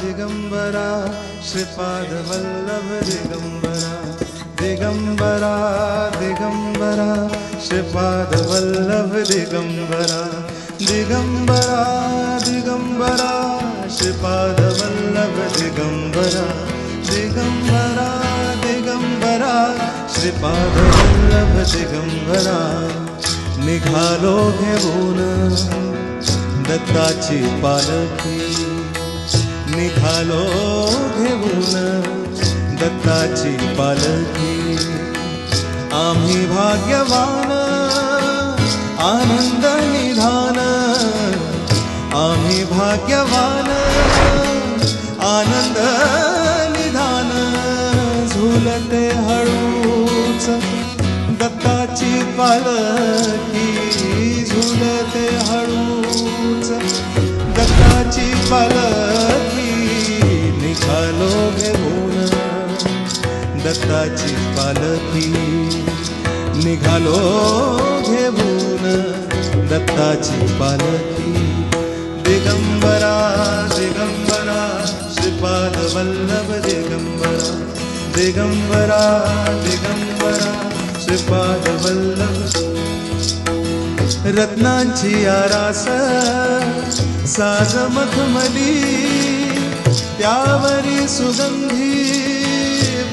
दिगंबरा श्रीपाद वल्लभ दिगंबरा दिगंबरा दिगंबरा श्रीपाद वल्लभ दिगंबरा दिगंबरा दिगंबरा श्रीपाद वल्लभ दिगंबरा दिगंबरा दिगंबरा श्रीपाद वल्लभ दिगंबरा निघालो घेऊन दत्ताची पालखी निघालो घेऊन दत्ताची पालखी आम्ही भाग्यवान आनंद निधान आम्ही भाग्यवान आनंद निधान झुलते हळूच दत्ताची पालखी झुलते हळूच दत्ताची पालखी निघालो घेऊन दत्ताची पालखी निघालो घेऊन दत्ताची पालखी दिगंबरा दिगंबरा श्रीपाद वल्लभ दिगंबरा दिगंबरा दिगंबरा श्रीपाद वल्लभ रत्नांची आरास साज मखमली त्यावरी सुगंधी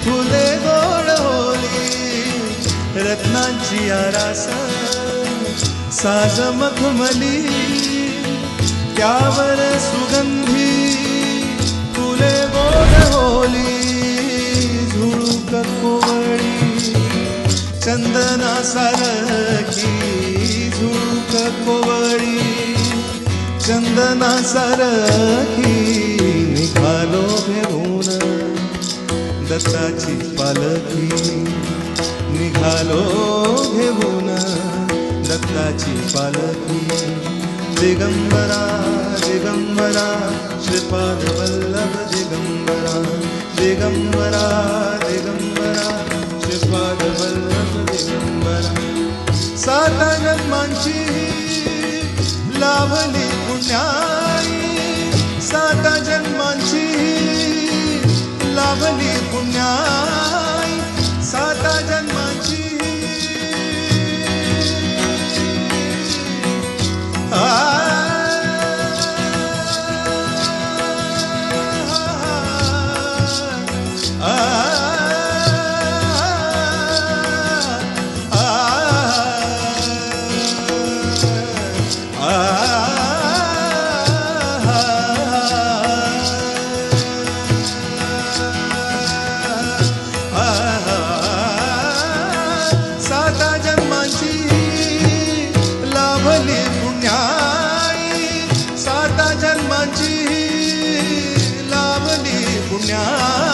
फुले गोड होली रत्नांची आरास साज मखमली त्यावर सुगंधी फुले गोड होली झुळूक कोवळी चंदना सारखी झुळूक कोवळी चंदना सारखी निघालो घेऊन दत्ताची पालखी निघालो घेऊन दत्ताची पालखी दिगंबरा दिगंबरा श्रीपाद वल्लभ दिगंबरा दिगंबरा दिगंबरा श्रीपाद वल्लभ दिगंबरा सात जन्मांची लाभली पुण्याई सात जन्मांची लाभली पुण्याई सात जन्मांची साता जन्मांची लाभली पुण्याई साता जन्मांची लाभली पुण्याई